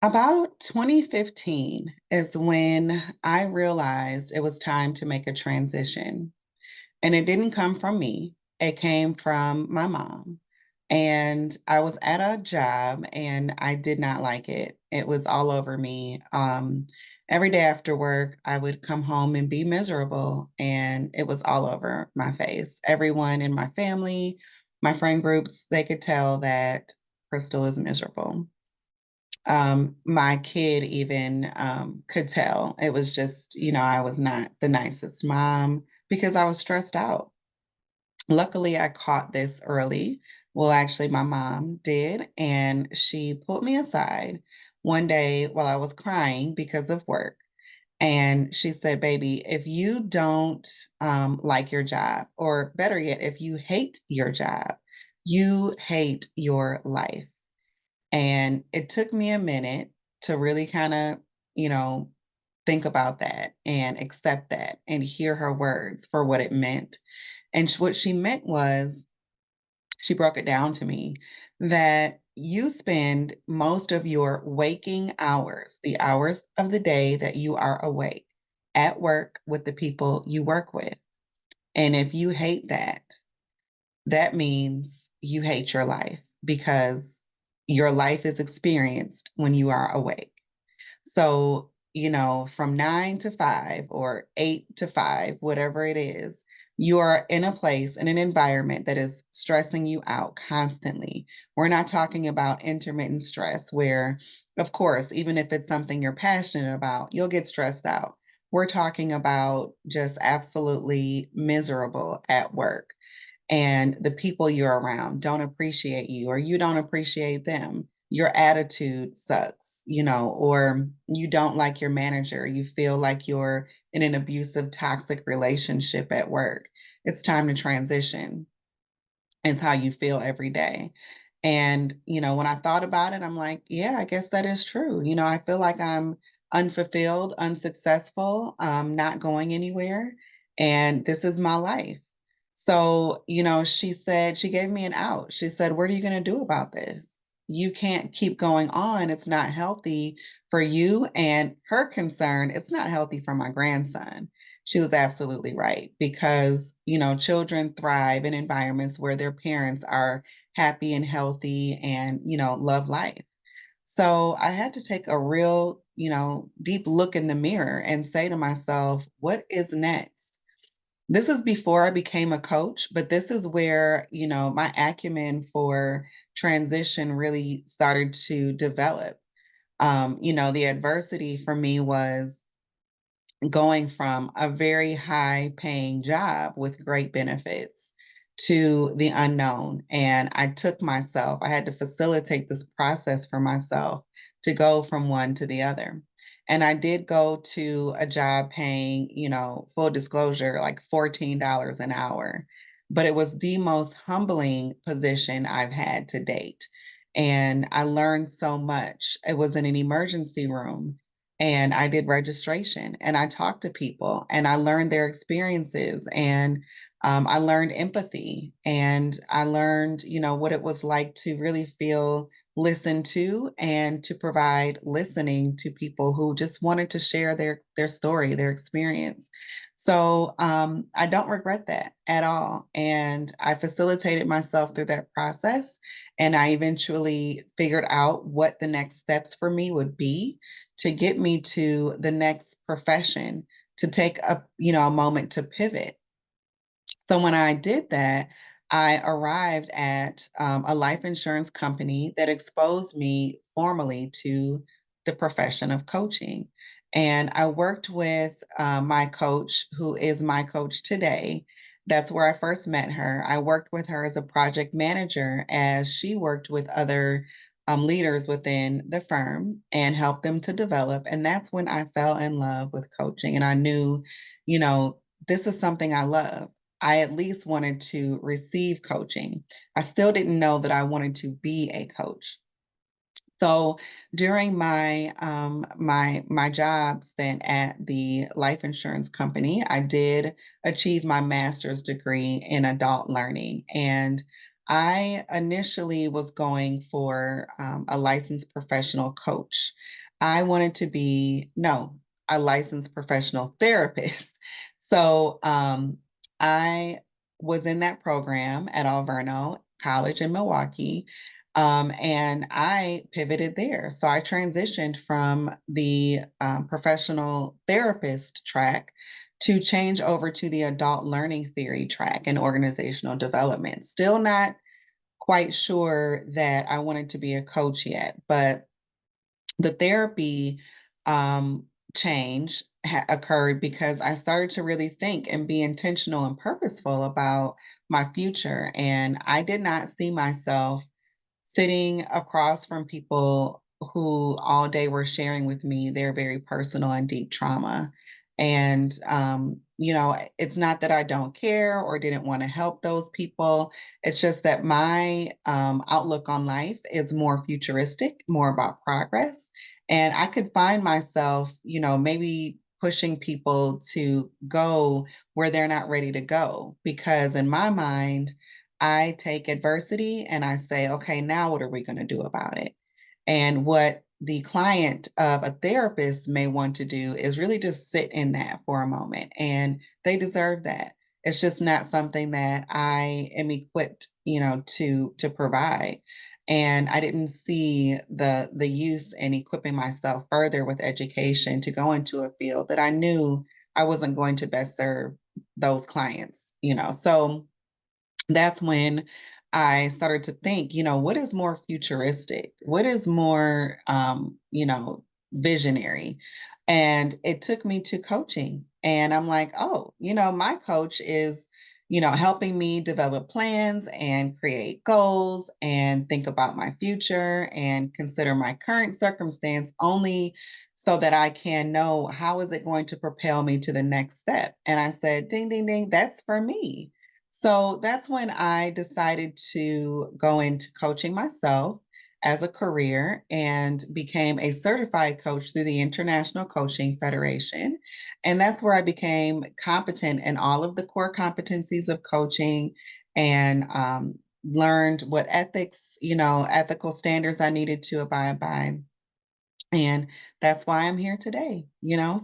About 2015 is when I realized it was time to make a transition. And it didn't come from me, it came from my mom. And I was at a job and I did not like it. It was all over me. Every day after work, I would come home and be miserable, and it was all over my face. Everyone in my family, my friend groups, they could tell that Krystle is miserable. My kid even could tell. It was just, I was not the nicest mom because I was stressed out. Luckily, I caught this early. Well, actually, my mom did, and she pulled me aside one day while I was crying because of work. And she said, "Baby, if you don't like your job, or better yet, if you hate your job, you hate your life." And it took me a minute to really kind of, you know, think about that and accept that and hear her words for what it meant. And what she meant was, she broke it down to me that you spend most of your waking hours, the hours of the day that you are awake, at work with the people you work with. And if you hate that, that means you hate your life because your life is experienced when you are awake. So, from 9 to 5 or 8 to 5, whatever it is, you are in a place, in an environment that is stressing you out constantly. We're not talking about intermittent stress, where, of course, even if it's something you're passionate about, you'll get stressed out. We're talking about just absolutely miserable at work, and the people you're around don't appreciate you, or you don't appreciate them. Your attitude sucks, or you don't like your manager. You feel like you're in an abusive, toxic relationship at work. It's time to transition. It's how you feel every day. And, when I thought about it, I'm like, yeah, I guess that is true. I feel like I'm unfulfilled, unsuccessful, not going anywhere. And this is my life. So, she gave me an out. She said, "What are you going to do about this? You can't keep going on. It's not healthy for you." And her concern, it's not healthy for my grandson. She was absolutely right, because, children thrive in environments where their parents are happy and healthy and, love life. So I had to take a real, deep look in the mirror and say to myself, what is next? This is before I became a coach, but this is where, my acumen for transition really started to develop. The adversity for me was going from a very high paying job with great benefits to the unknown. And I had to facilitate this process for myself to go from one to the other. And I did go to a job paying, full disclosure, like $14 an hour. But it was the most humbling position I've had to date. And I learned so much. It was in an emergency room, and I did registration, and I talked to people, and I learned their experiences, and I learned empathy, and I learned, what it was like to really feel listened to and to provide listening to people who just wanted to share their story, their experience. So I don't regret that at all. And I facilitated myself through that process. And I eventually figured out what the next steps for me would be to get me to the next profession, to take a moment to pivot. So when I did that, I arrived at a life insurance company that exposed me formally to the profession of coaching. And I worked with my coach, who is my coach today. That's where I first met her. I worked with her as a project manager as she worked with other leaders within the firm and helped them to develop. And that's when I fell in love with coaching. And I knew, you know, this is something I love. I at least wanted to receive coaching. I still didn't know that I wanted to be a coach. So during my job stint at the life insurance company, I did achieve my master's degree in adult learning, and I initially was going for a licensed professional coach. I wanted to be, no, a licensed professional therapist. So I was in that program at Alverno College in Milwaukee. And I pivoted there. So I transitioned from the professional therapist track to change over to the adult learning theory track and organizational development. Still not quite sure that I wanted to be a coach yet, but the therapy um, change occurred because I started to really think and be intentional and purposeful about my future. And I did not see myself sitting across from people who all day were sharing with me their very personal and deep trauma. And, it's not that I don't care or didn't want to help those people. It's just that my outlook on life is more futuristic, more about progress. And I could find myself, maybe pushing people to go where they're not ready to go. Because in my mind, I take adversity and I say, okay, now what are we going to do about it? And what the client of a therapist may want to do is really just sit in that for a moment, and they deserve that. It's just not something that I am equipped, to provide. And I didn't see the use in equipping myself further with education to go into a field that I knew I wasn't going to best serve those clients. So that's when I started to think, what is more futuristic? What is more, visionary? And it took me to coaching. And I'm like, oh, my coach is, helping me develop plans and create goals and think about my future and consider my current circumstance only so that I can know how is it going to propel me to the next step. And I said, ding, ding, ding, that's for me. So that's when I decided to go into coaching myself as a career and became a certified coach through the International Coaching Federation. And that's where I became competent in all of the core competencies of coaching and learned what ethical standards I needed to abide by, and that's why I'm here today.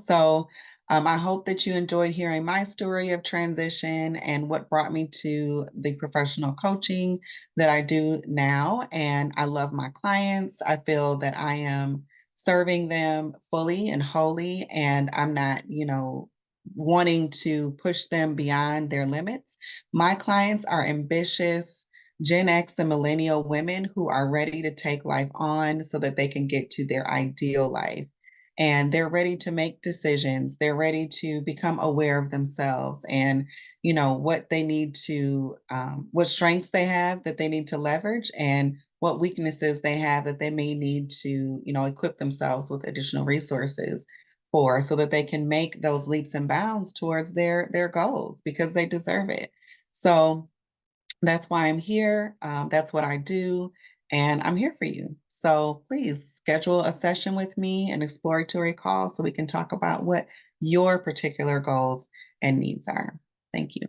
So I hope that you enjoyed hearing my story of transition and what brought me to the professional coaching that I do now. And I love my clients. I feel that I am serving them fully and wholly, and I'm not, wanting to push them beyond their limits. My clients are ambitious Gen X and millennial women who are ready to take life on so that they can get to their ideal life. And they're ready to make decisions. They're ready to become aware of themselves and, what they need to, what strengths they have that they need to leverage, and what weaknesses they have that they may need to, equip themselves with additional resources for so that they can make those leaps and bounds towards their goals because they deserve it. So, that's why I'm here. That's what I do. And I'm here for you. So please schedule a session with me, an exploratory call, so we can talk about what your particular goals and needs are. Thank you.